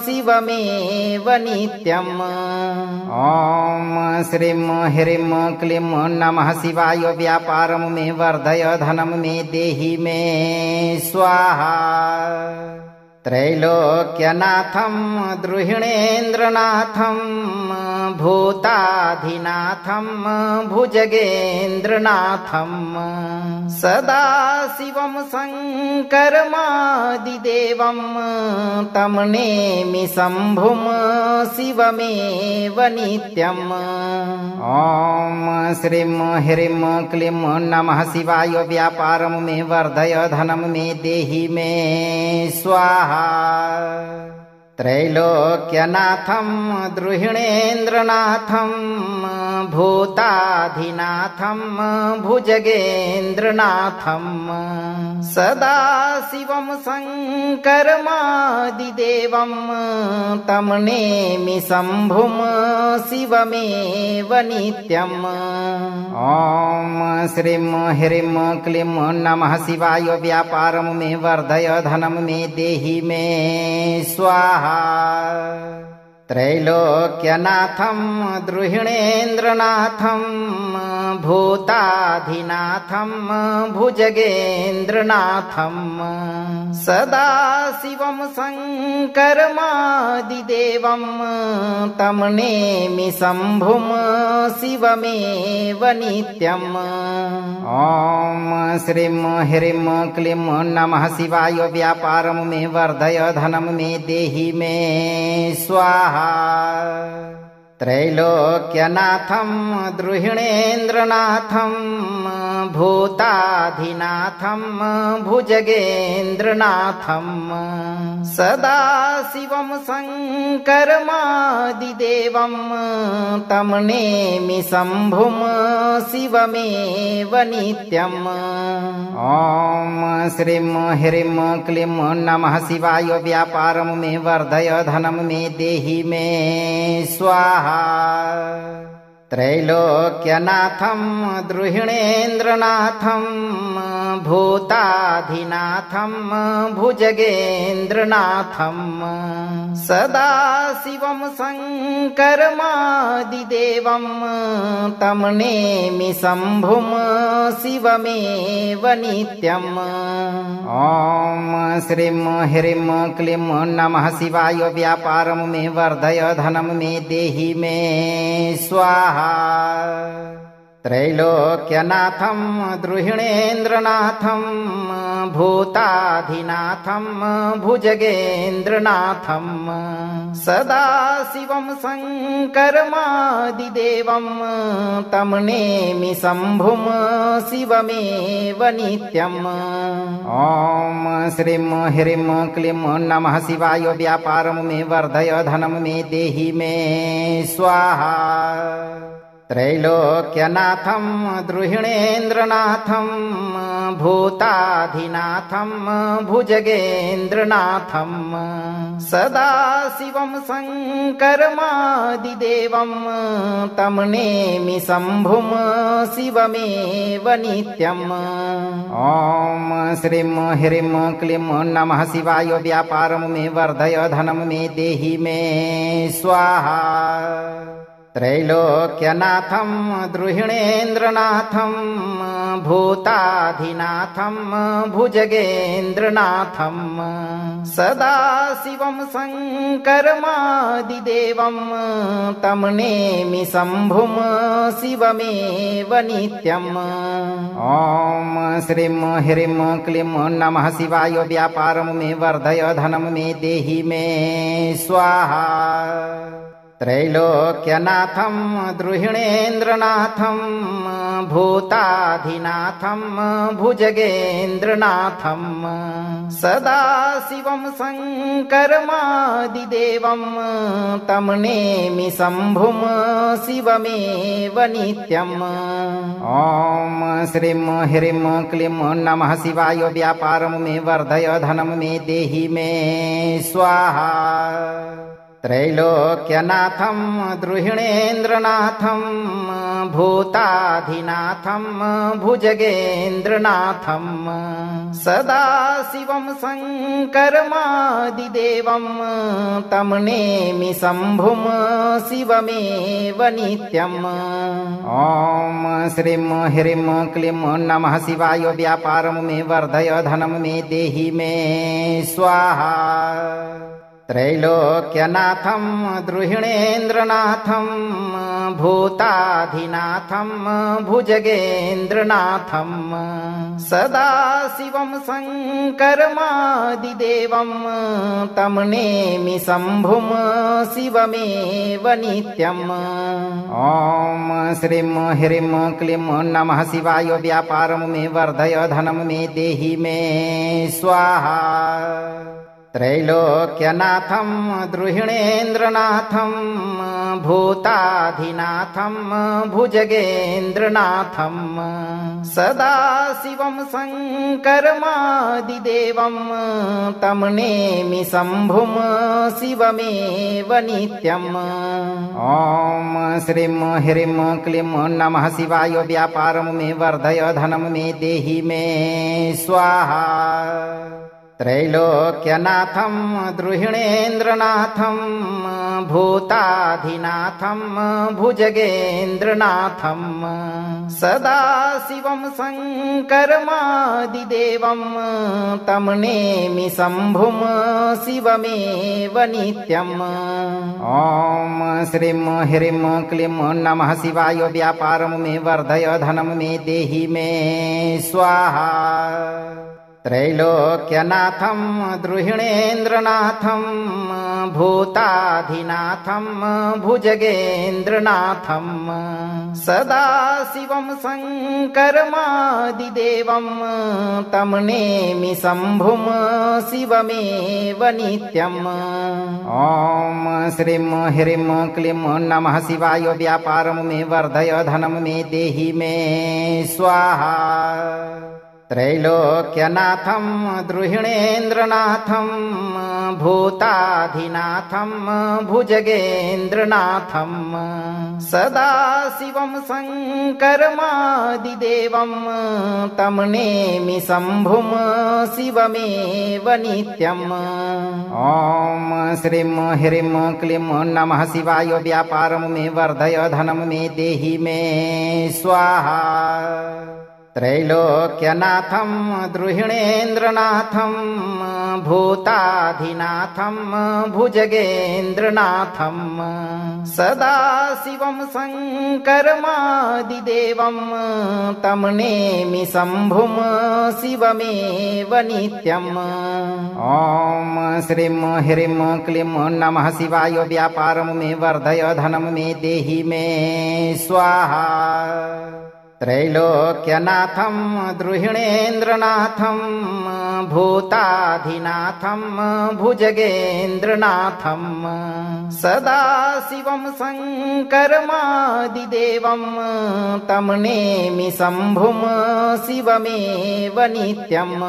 शिवमेव नित्यम्। ॐ श्रीं ह्रीं क्लीं नमः शिवाय। व्यापारं मे वर्धय धनं मे देहि मे स्वाहा। त्रैलोक्यनाथं द्रुहिणेन्द्रनाथं भूताधिनाथं भुजगेन्द्रनाथं सदाशिवं शङ्करमादिदेवं तं नेमि शम्भुं शिवमेव नित्यम्। ॐ श्रीं ह्रीं क्लीं नमः शिवाय। व्यापारं मे वर्धय धनं मे देहि मे स्वाहा। त्रैलोक्यनाथं द्रुहिणेन्द्रनाथं भूताधिनाथं भुजगेन्द्रनाथं सदाशिवं शङ्करमादिदेवं तं नेमि शम्भुं शिवमेव नित्यम्। ॐ श्रीं ह्रीं क्लीं नमः शिवाय। व्यापारं मे वर्धय धनं मे देहि मे स्वाहा। त्रैलोक्यनाथं द्रुहिणेन्द्रनाथं भूताधिनाथं भुजगेन्द्रनाथं सदाशिवं शङ्करमादिदेवं तं नेमि शम्भुं शिवमेव नित्यम्। ॐ श्रीं ह्रीं क्लीं नमः शिवाय। व्यापारं मे वर्धय धनं मे देहि मे स्वाहा। त्रैलोक्यनाथं द्रुहिणेन्द्रनाथं भूताधिनाथं भुजगेन्द्रनाथं सदाशिवं शङ्करमादिदेवं तं नेमि शम्भुं शिवमेव नित्यम्। ॐ श्रीं ह्रीं क्लीं नमः शिवाय। व्यापारं मे वर्धय, धनं मे देहि मे स्वाहा। त्रैलोक्यनाथं द्रुहिणेन्द्रनाथं भूताधिनाथं भुजगेन्द्रनाथं सदा शिवं शङ्करमादिदेवं तं नेमि शम्भुं शिवमेव नित्यम्। ॐ श्रीं ह्रीं क्लीं नमः शिवाय। व्यापारं मे वर्धय, धनं मे देहि मे स्वाहा। त्रैलोक्यनाथं द्रुहिणेन्द्रनाथं भूताधिनाथं भुजगेन्द्रनाथं सदा शिवं शङ्करमादिदेवं तं नेमि शम्भुं शिवमेव नित्यम्। ॐ श्रीं ह्रीं क्लीं नमः शिवाय। व्यापारं मे वर्धय, धनं मे देहि मे स्वाहा। त्रैलोक्यनाथं द्रुहिणेन्द्रनाथं भूताधिनाथं भुजगेन्द्रनाथं सदा शिवं शङ्करमादिदेवं तं नेमि शम्भुं शिवमेव नित्यम्। ॐ श्रीं ह्रीं क्लीं नमः शिवाय। व्यापारं मे वर्धय, धनं मे देहि मे स्वाहा। त्रैलोक्यनाथं द्रुहिणेन्द्रनाथं भूताधिनाथं भुजगेन्द्रनाथं सदा शिवं शङ्करमादिदेवं तं नेमि शम्भुं शिवमेव नित्यम्। ॐ श्रीं ह्रीं क्लीं नमः शिवाय। व्यापारं मे वर्धय, धनं मे देहि मे स्वाहा। त्रैलोक्यनाथं द्रुहिणेन्द्रनाथं भूताधिनाथं भुजगेन्द्रनाथं सदा शिवं शङ्करमादिदेवं तं नेमि शम्भुं शिवमेव नित्यम्। ॐ श्रीं ह्रीं क्लीं नमः शिवाय। व्यापारं मे वर्धय, धनं मे देहि मे स्वाहा। त्रैलोक्यनाथं द्रुहिणेन्द्रनाथं भूताधिनाथं भुजगेन्द्रनाथं सदा शिवं शङ्करमादिदेवं तं नेमि शम्भुं शिवमेव नित्यम्। ॐ श्रीं ह्रीं क्लीं नमः शिवाय। व्यापारं मे वर्धय, धनं मे देहि मे स्वाहा। त्रैलोक्यनाथं द्रुहिणेन्द्रनाथं भूताधिनाथं भुजगेन्द्रनाथं सदा शिवं शङ्करमादिदेवं तं नेमि शम्भुं शिवमेव नित्यम्। ॐ श्रीं ह्रीं क्लीं नमः शिवाय। व्यापारं मे वर्धय, धनं मे देहि मे स्वाहा। त्रैलोक्यनाथं द्रुहिणेन्द्रनाथं भूताधिनाथं भुजगेन्द्रनाथं सदा शिवं शङ्करमादिदेवं तं नेमि शम्भुं शिवमेव नित्यम्। ॐ श्रीं ह्रीं क्लीं नमः शिवाय। व्यापारं मे वर्धय, धनं मे देहि मे स्वाहा। त्रैलोक्यनाथं द्रुहिणेन्द्रनाथं भूताधिनाथं भुजगेन्द्रनाथं सदा शिवं शङ्करमादिदेवं तं नेमि शम्भुं शिवमेव नित्यम्। ॐ श्रीं ह्रीं क्लीं नमः शिवाय। व्यापारं मे वर्धय, धनं मे देहि मे स्वाहा। त्रैलोक्यनाथं द्रुहिणेन्द्रनाथं भूताधिनाथं भुजगेन्द्रनाथं सदाशिवं शङ्करमादिदेवं तं नेमि शम्भुं शिवमेव नित्यम्। ॐ श्रीं ह्रीं क्लीं नमः शिवाय। व्यापारं मे वर्धय धनं मे देहि मे स्वाहा। त्रैलोक्यनाथं द्रुहिणेन्द्रनाथं भूताधिनाथं भुजगेन्द्रनाथं सदाशिवं शङ्करमादिदेवं तं नेमि शम्भुं शिवमेव नित्यम्। ॐ श्रीं ह्रीं क्लीं नमः शिवाय। व्यापारं मे वर्धय धनं मे देहि मे स्वाहा। त्रैलोक्यनाथं द्रुहिणेन्द्रनाथं भूताधिनाथं भुजगेन्द्रनाथं सदाशिवं शङ्करमादिदेवं तं नेमि शम्भुं शिवमेव नित्यम्। ॐ श्रीं ह्रीं क्लीं नमः शिवाय। व्यापारं मे वर्धय धनं मे देहि मे स्वाहा। त्रैलोक्यनाथं द्रुहिणेन्द्रनाथं भूताधिनाथं भुजगेन्द्रनाथं सदाशिवं शङ्करमादिदेवं तं नेमि शम्भुं शिवमेव नित्यम्।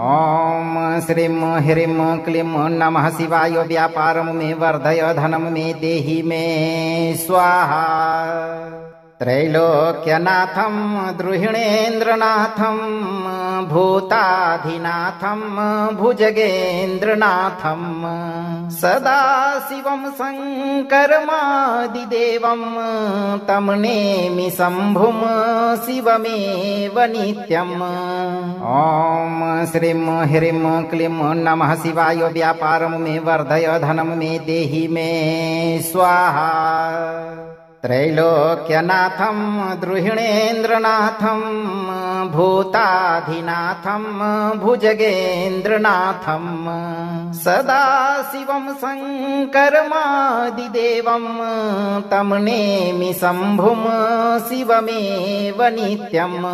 ॐ श्रीं ह्रीं क्लीं नमः शिवाय। व्यापारं मे वर्धय धनं मे देहि मे स्वाहा। त्रैलोक्यनाथं द्रुहिणेन्द्रनाथं भूताधिनाथं भुजगेन्द्रनाथं सदाशिवं शङ्करमादिदेवं तं नेमि शम्भुं शिवमेव नित्यम्। ॐ श्रीं ह्रीं क्लीं नमः शिवाय। व्यापारं मे वर्धय धनं मे देहि मे स्वाहा। त्रैलोक्यनाथं द्रुहिणेन्द्रनाथं भूताधिनाथं भुजगेन्द्रनाथं सदाशिवं शङ्करमादिदेवं तं नेमि शम्भुं शिवमेव नित्यम्।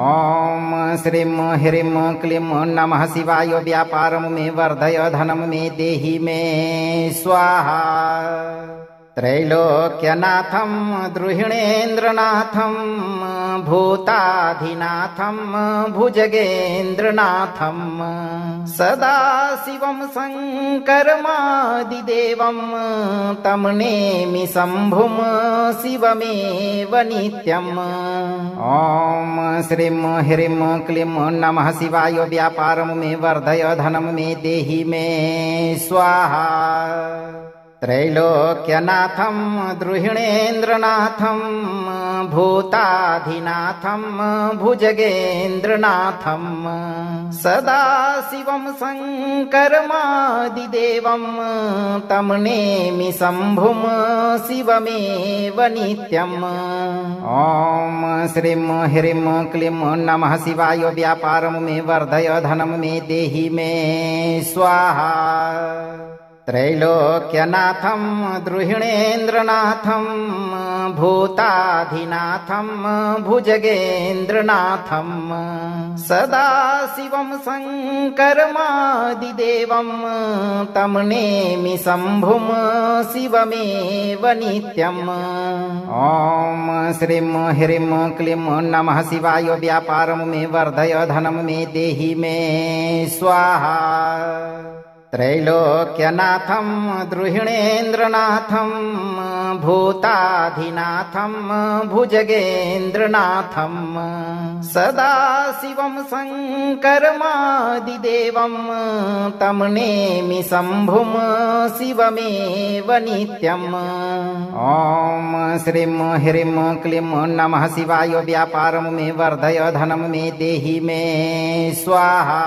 ॐ श्रीं ह्रीं क्लीं नमः शिवाय। व्यापारं मे वर्धय धनं मे देहि मे स्वाहा। त्रैलोक्यनाथं द्रुहिणेन्द्रनाथं भूताधिनाथं भुजगेन्द्रनाथं सदाशिवं शङ्करमादिदेवं तं नेमि शम्भुं शिवमेव नित्यम्। ॐ श्रीं ह्रीं क्लीं नमः शिवाय। व्यापारं मे वर्धय धनं मे देहि मे स्वाहा। त्रैलोक्यनाथं द्रुहिणेन्द्रनाथं भूताधिनाथं भुजगेन्द्रनाथं सदाशिवं शङ्करमादिदेवं तं नेमि शम्भुं शिवमेव नित्यम्। ॐ श्रीं ह्रीं क्लीं नमः शिवाय। व्यापारं मे वर्धय धनं मे देहि मे स्वाहा। त्रैलोक्यनाथं द्रुहिणेन्द्रनाथं भूताधिनाथं भुजगेन्द्रनाथं सदाशिवं शङ्करमादिदेवं तं नेमि शम्भुं शिवमेव नित्यम्। ॐ श्रीं ह्रीं क्लीं नमः शिवाय। व्यापारं मे वर्धय धनं मे देहि मे स्वाहा। त्रैलोक्यनाथं द्रुहिणेन्द्रनाथं भूताधिनाथं भुजगेन्द्रनाथं सदाशिवं शङ्करमादिदेवं तं नेमि शम्भुं शिवमेव नित्यम्। ॐ श्रीं ह्रीं क्लीं नमः शिवाय। व्यापारं मे वर्धय धनं मे देहि मे स्वाहा।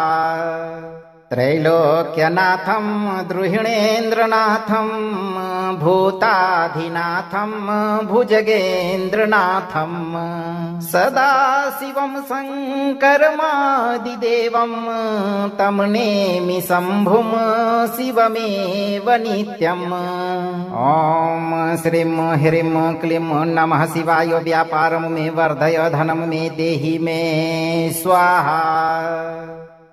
त्रैलोक्यनाथं द्रुहिणेन्द्रनाथं भूताधिनाथं भुजगेन्द्रनाथं सदाशिवं शङ्करमादिदेवं तं नेमि शम्भुं शिवमेव नित्यम्। ॐ श्रीं ह्रीं क्लीं नमः शिवाय। व्यापारं मे वर्धय धनं मे देहि मे स्वाहा।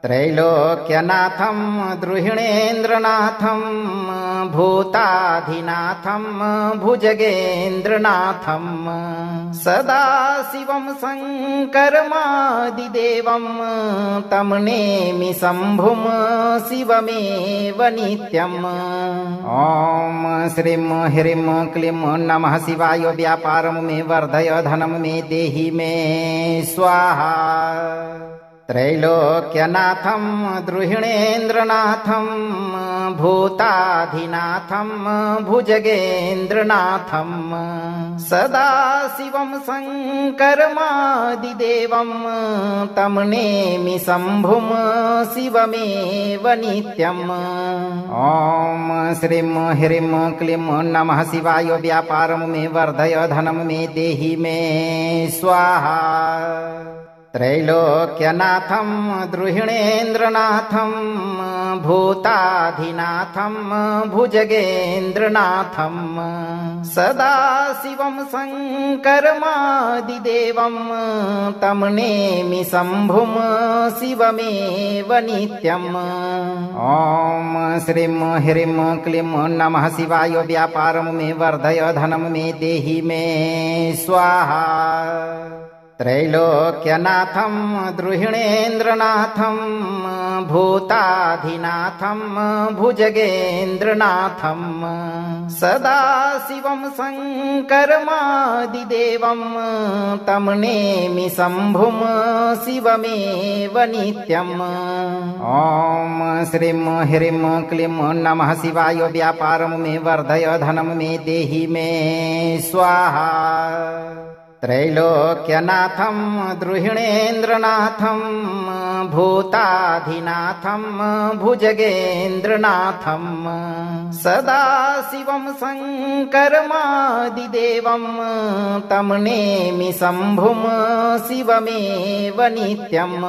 त्रैलोक्यनाथं द्रुहिणेन्द्रनाथं भूताधिनाथं भुजगेन्द्रनाथं सदाशिवं शङ्करमादिदेवं तं नेमि शम्भुं शिवमेव नित्यम्। ॐ श्रीं ह्रीं क्लीं नमः शिवाय। व्यापारं मे वर्धय धनं मे देहि मे स्वाहा। त्रैलोक्यनाथं द्रुहिणेन्द्रनाथं भूताधिनाथं भुजगेन्द्रनाथं सदाशिवं शङ्करमादिदेवं तं नेमि शम्भुं शिवमेव नित्यम्। ॐ श्रीं ह्रीं क्लीं नमः शिवाय। व्यापारं मे वर्धय धनं मे देहि मे स्वाहा। त्रैलोक्यनाथं द्रुहिणेन्द्रनाथं भूताधिनाथं भुजगेन्द्रनाथं सदाशिवं शङ्करमादिदेवं तं नेमि शम्भुं शिवमेव नित्यम्। ॐ श्रीं ह्रीं क्लीं नमः शिवाय। व्यापारं मे वर्धय धनं मे देहि मे स्वाहा। त्रैलोक्यनाथं द्रुहिणेन्द्रनाथं भूताधिनाथं भुजगेन्द्रनाथं सदाशिवं शङ्करमादिदेवं तं नेमि शम्भुं शिवमेव नित्यम्। ॐ श्रीं ह्रीं क्लीं नमः शिवाय। व्यापारं मे वर्धय धनं मे देहि मे स्वाहा। त्रैलोक्यनाथं द्रुहिणेन्द्रनाथं भूताधिनाथं भुजगेन्द्रनाथं सदाशिवं शङ्करमादिदेवं तं नेमि शम्भुं शिवमेव नित्यम्।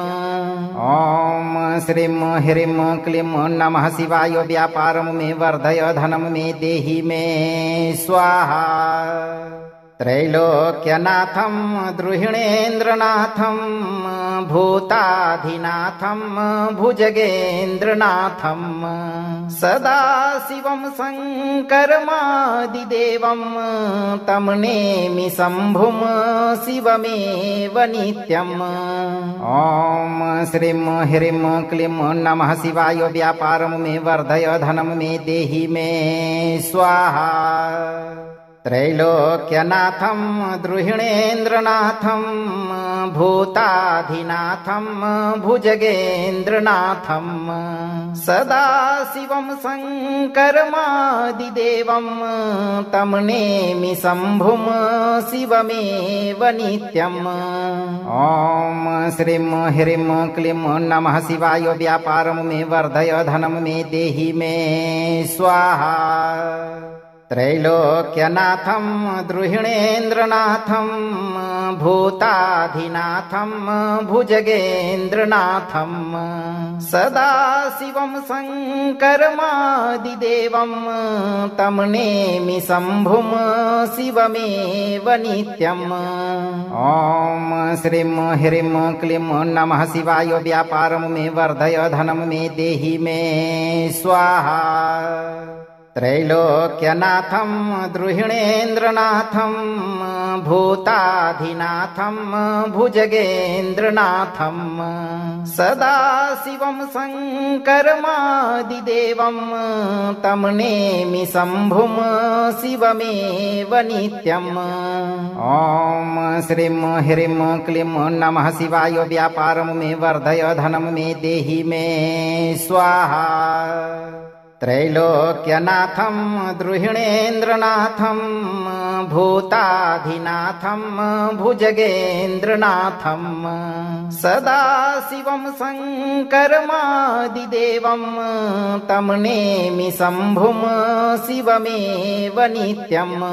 ॐ श्रीं ह्रीं क्लीं नमः शिवाय। व्यापारं मे वर्धय धनं मे देहि मे स्वाहा। त्रैलोक्यनाथं द्रुहिणेन्द्रनाथं भूताधिनाथं भुजगेन्द्रनाथं सदाशिवं शङ्करमादिदेवं तं नेमि शम्भुं शिवमेव नित्यम्। ॐ श्रीं ह्रीं क्लीं नमः शिवाय। व्यापारं मे वर्धय धनं मे देहि मे स्वाहा। त्रैलोक्यनाथं द्रुहिणेन्द्रनाथं भूताधिनाथं भुजगेन्द्रनाथं सदाशिवं शङ्करमादिदेवं तं नेमि शम्भुं शिवमेव नित्यम्। ॐ श्रीं ह्रीं क्लीं नमः शिवाय। व्यापारं मे वर्धय धनं मे देहि मे स्वाहा। त्रैलोक्यनाथं द्रुहिणेन्द्रनाथं भूताधिनाथं भुजगेन्द्रनाथं सदाशिवं शङ्करमादिदेवं तं नेमि शम्भुं शिवमेव नित्यम्। ॐ श्रीं ह्रीं क्लीं नमः शिवाय। व्यापारं मे वर्धय धनं मे देहि मे स्वाहा। त्रैलोक्यनाथं द्रुहिणेन्द्रनाथं भूताधिनाथं भुजगेन्द्रनाथं सदाशिवं शङ्करमादिदेवं तं नेमि शम्भुं शिवमेव नित्यम्। ॐ श्रीं ह्रीं क्लीं नमः शिवाय। व्यापारं मे वर्धय धनं मे देहि मे स्वाहा। त्रैलोक्यनाथं द्रुहिणेन्द्रनाथं भूताधिनाथं भुजगेन्द्रनाथं सदाशिवं शङ्करमादिदेवं तं नेमि शम्भुं शिवमेव नित्यम्।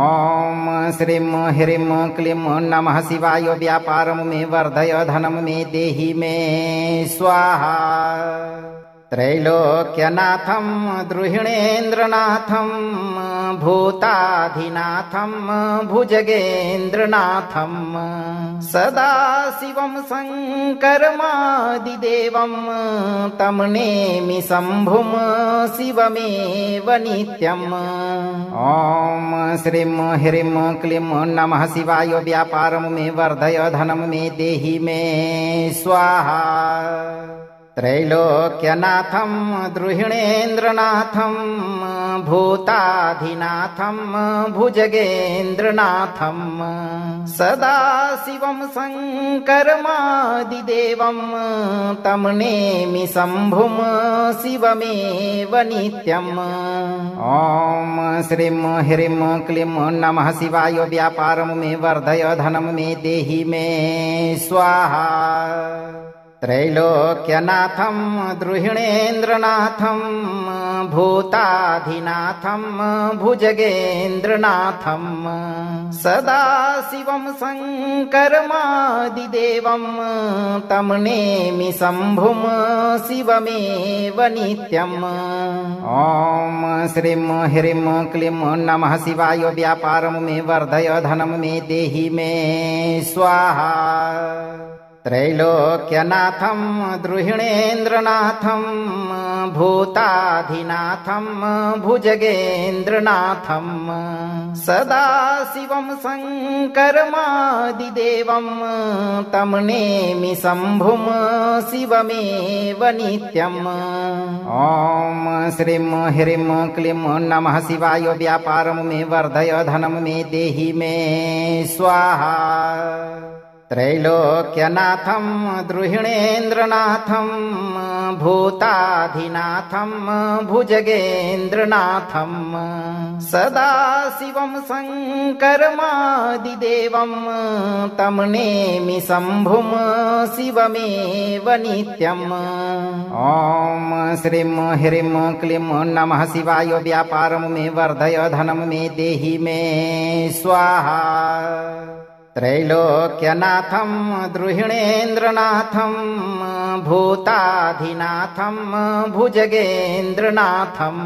ॐ श्रीं ह्रीं क्लीं नमः शिवाय। व्यापारं मे वर्धय धनं मे देहि मे स्वाहा। त्रैलोक्यनाथं द्रुहिणेन्द्रनाथं भूताधिनाथं भुजगेन्द्रनाथं सदाशिवं शङ्करमादिदेवं तं नेमि शम्भुं शिवमेव नित्यम्। ॐ श्रीं ह्रीं क्लीं नमः शिवाय। व्यापारं मे वर्धय धनं मे देहि मे स्वाहा। त्रैलोक्यनाथं द्रुहिणेन्द्रनाथं भूताधिनाथं भुजगेन्द्रनाथं सदाशिवं शङ्करमादिदेवं तं नेमि शम्भुं शिवमेव नित्यम्। ॐ श्रीं ह्रीं क्लीं नमः शिवाय। व्यापारं मे वर्धय धनं मे देहि मे स्वाहा। त्रैलोक्यनाथं द्रुहिणेन्द्रनाथं भूताधिनाथं भुजगेन्द्रनाथं सदाशिवं शङ्करमादिदेवं तं नेमि शम्भुं शिवमेव नित्यम्। ॐ श्रीं ह्रीं क्लीं नमः शिवाय। व्यापारं मे वर्धय धनं मे देहि मे स्वाहा। त्रैलोक्यनाथं द्रुहिणेन्द्रनाथं भूताधिनाथं भुजगेन्द्रनाथं सदाशिवं शङ्करमादिदेवं तं नेमि शम्भुं शिवमेव नित्यम्। ॐ श्रीं ह्रीं क्लीं नमः शिवाय। व्यापारं मे वर्धय धनं मे देहि मे स्वाहा। त्रैलोक्यनाथं द्रुहिणेन्द्रनाथं भूताधिनाथं भुजगेन्द्रनाथं सदाशिवं शङ्करमादिदेवं तं नेमि शम्भुं शिवमेव नित्यम्। ॐ श्रीं ह्रीं क्लीं नमः शिवाय। व्यापारं मे वर्धय धनं मे देहि मे स्वाहा। त्रैलोक्यनाथं द्रुहिणेन्द्रनाथं भूताधिनाथं भुजगेन्द्रनाथं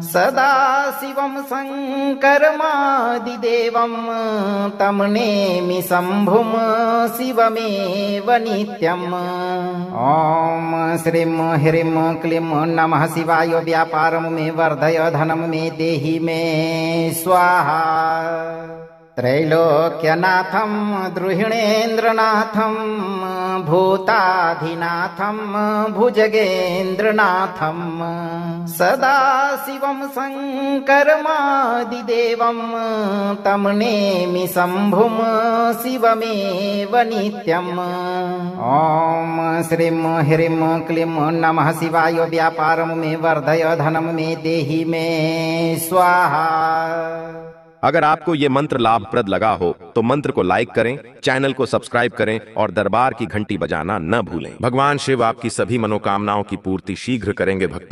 सदाशिवं शङ्करमादिदेवं तं नेमि शम्भुं शिवमेव नित्यम्। ॐ श्रीं ह्रीं क्लीं नमः शिवाय। व्यापारं मे वर्धय धनं मे देहि मे स्वाहा। त्रैलोक्यनाथं द्रुहिणेन्द्रनाथं भूताधिनाथं भुजगेन्द्रनाथं सदाशिवं शङ्करमादिदेवं तं नेमि शम्भुं शिवमेव नित्यम्। ॐ श्रीं ह्रीं क्लीं नमः शिवाय। व्यापारं मे वर्धय धनं मे देहि मे स्वाहा। अगर आपको ये मंत्र लाभप्रद लगा हो तो मंत्र को लाइक करें, चैनल को सब्सक्राइब करें और दरबार की घंटी बजाना न भूलें। भगवान शिव आपकी सभी मनोकामनाओं की पूर्ति शीघ्र करेंगे भक्तों।